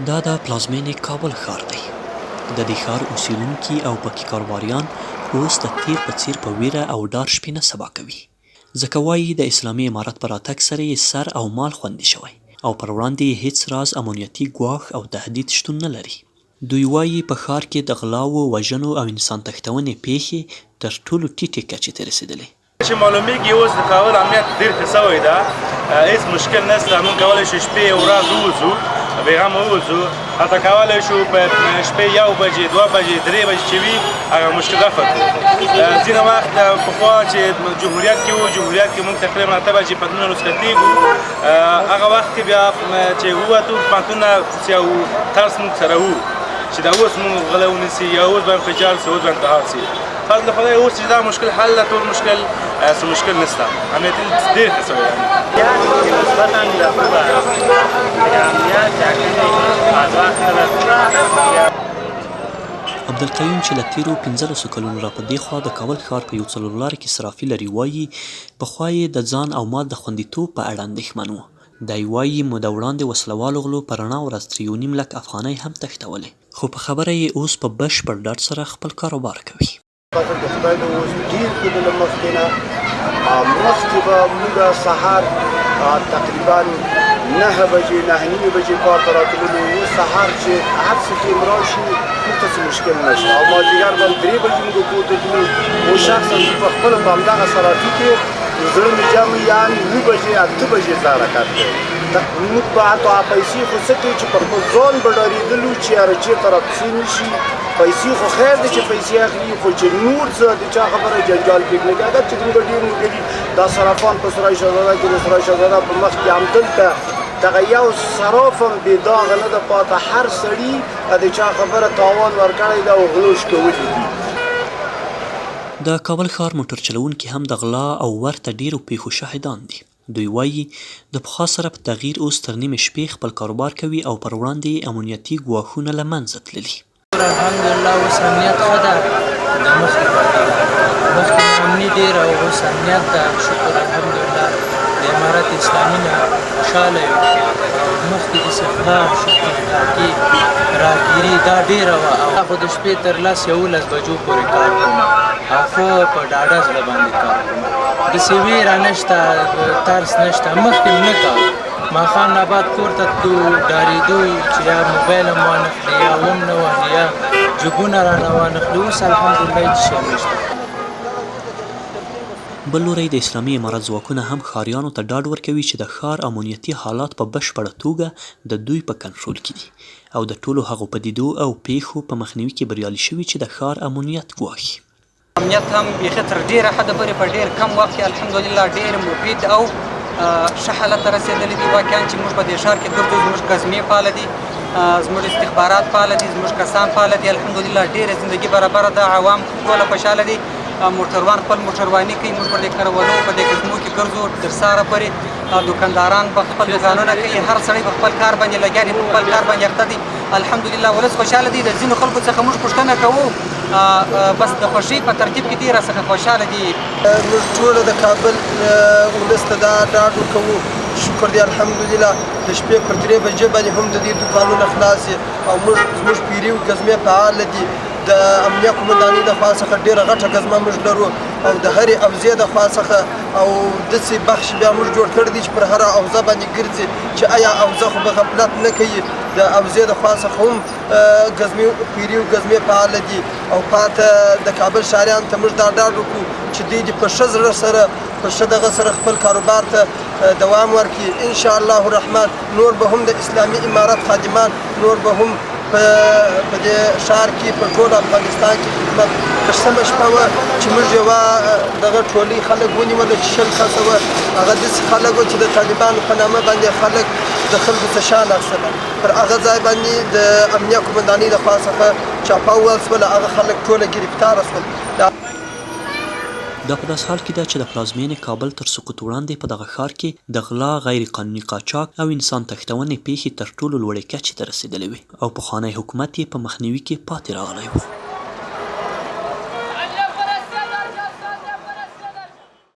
دا د پلازمینې کابل ښار دی. د دې ښار اوسیدونکي او پکې کاروباریان اوس د تیر په څیر په ویره او ډار شپې نه سبا کوي، ځکه وایي د اسلامي امارت په راتګ سره یې سر او مال خوندي شوی او پر وړاندې یې هیڅ راز امنیتي ګواښ او تهدید شتون نه لري. دوی وایي په ښار کې د غلاو، وژنو او انسان تښتونې پیښې تر ټولو ټیټې کچې ته رسېدلې. چې معلومیږي اوس د کابل امنیت ډېر ښه سوی ده، هېڅ مشکل نشته. موږ کولی شو شپې ورځ ووځو، بېغمه ووځو، حتی کولی شو په شپې 1 بجې 2 بجې 3 بجې چې وي هغه مشکل رفع کړو. ځینې وخت پخوا چې جمهوریت کې وو، جمهوریت کې موږ تقریبا 8 بجې پتنونه رسکتېږو، هغه وخت کې بیا چې ووتو پتنونه یو ترس موږ سره وو چې دا اوس موږ غله ونیسي یا اوس به انفجار سي، اوس به انتحار سي. فضل خدای اوس چې دا مشکل حل ده، ټول مشکل څه مشکل نشته. امنیت ډېر ښه سوی دی. نسبتا له خوبه د امنیت ټاکنې آزاد عبدالقیوم چې له تیرو 15 کلونو را په دې خوا د کابل ښار په یو څلورلارې کې صرافي لري وایي پخوا یې د ځان او مال د خوندیتوب په اړه اندېښمن و. دی وایي موده وړاندې وسلوالو غلو په رڼا ورځ 3.5 لک افغانۍ هم تښتولې، خو په خبره یې اوس په بشپړ ډاډ سره خپل کاروبار کوي. د خدای د اوس ډېر کلونه مخکې نه مخکې به موږ سهار تقریبا 9 بجې 9:30 بجې کار ته راتللو. اوس سهار چې هر څه ټیم راشي موږ ته څه مشکل نشته، او مازدیګر به 3 بجې موږ کور ته تلو. او شخصا زه په خپله په همدغه صرافي کې زړه مې جمع یعنې 9 بجې 8 بجې زه حرکت کوم. موږ به حتی پیسې خو څه کوي چې پر خپل ځان به ډارېدلو چې یاره چېرته راپسې نه شي. پیسې خو خیر دی چې پیسې اخلي، خو چې نور څه د چا خبره جنجال پرېږدي. اګر چې موږ ډېر ملګري دا صرافان په سرای شهزاده کې د سرای شهزاده په مخ کې همدلته دغه یو صراف هم بې داغه نه ده پاته. هر سړي د چا خبره تاوان ورکړی ده او غلوش کولی دي. د کابل ښار موټر چلوونکي هم د غلا او ورته ډیرو پیښو شاهدان دي. دوی وایي د پخوا سره په تغییر اوس تر نیمې شپې خپل کاروبار کوي او پر وړاندې امنیتي ګواښونه له منځه تللي. الحمدلله اوس امنیت ښه ده، د مخکې امني ډېر او اوس امنیت ده. شکر الحمدلله د امارت اسلامي نه خوشحاله یو. مخکې استخبار شکي راګیري دا ډېره وه، او خو د شپې تر 10-11 بجو پورې کار کوم او خو په ډاډه زړه باندې کار کوم. داسې ویره نشته، ترس نشته. مخکې نه کوو، ماښام نه بعد کور ته تلو، ډارېدو چې یا موبایل هم وانخلي یا ون نه وهي یا جیبونه رانه وانخلي. اوس الحمدلله هېڅ شی نشته. بل لوری د اسلامي امارت ځواکونه هم ښاریانو ته ډاډ ورکوي چې د ښار امنیتي حالات په بشپړه توګه د دوی په کنټرول کې دي او د ټولو هغو پدیدو او پیښو په مخنیوي کې بریالي شوي چې د ښار امنیت ګواښي. امنیت هم بیخي تر ډېره حده پورې په ډېر کم وخت کې الحمدلله ډېر مفید او ښه حالت ته رسېدلي دي. واقعا چې موږ په دې ښار کې ګرځو، زموږ ګزمې فعاله دي، زموږ استخبارات فعاله دي، زموږ کسان فعاله دي. الحمدلله ډېره زندګي برابره ده، عوام ټوله خوشحاله دي. موټروان خپل موټرواني کوي، موږ پر دې کروندو په دې ګزمو کې ګرځو تر سهاره پورې. دوکانداران په خپل دوکانونه کوي، هر سړی په خپل کار باندې لګیا دي، په خپل کار باندې اخته دي. الحمدلله ولس خوشحاله دي. د ځینو خلکو څخه موږ پوښتنه کوو، بس د خوښۍ په ترتیب کې دي راڅخه خوشحاله دي. موږ ټوله د کابل ولس ته دا ډاډ ورکوو، شکر دی الحمدلله. د شپې پر 3 بجې باندې هم د دې دوکانونه خلاص دي او زموږ پیري ګزمې فعاله دي. د امنیه قومندانۍ د خوا څخه ډېره غټه ګزمه موږ لرو او د هرې اوزې د خوا څخه او داسې بخش بیا موږ جوړ کړی دی چې پر هره اوزه باندې ګرځي چې آیا اوزه خو به غفلت نه کوي. د اوزې د خوا څخه هم ګزمې پیري او ګزمې فعاله دي او پاته د کابل ښاریانو ته موږ دا ډاډ وکړو چې دوی دې په ښه زړه سره په ښه دغه سره خپل کاروبار ته دوام ورکړي. انشاءالله الرحمن نور به هم د اسلامي امارت خادمان نور به هم په دې ښار کې په ټول افغانستان کې خدمت. که سمه شپه وه چې موږ یوه دغه ټولۍ خلک ونیوله چې 20 کسه وه، هغه داسې خلک وو چې د طالبانو په نامه باندې خلک د خلکو څه شان اخیستله. پر هغه ځای باندې د امنیه قومندانۍ د خوا څخه چاپه وویل شوله، هغه خلک ټوله ګرفتاره شول. دا په داس حال کې ده چې د پلازمینې کابل تر سقوط وړاندې په دغه ښار کې د غلا، غیر قانوني قاچاق او انسان تښتونې پیښې تر ټولو لوړې کچې ته رسېدلې وې او پخوانی حکومت یې په مخنیوي کې پاتې راغلی و.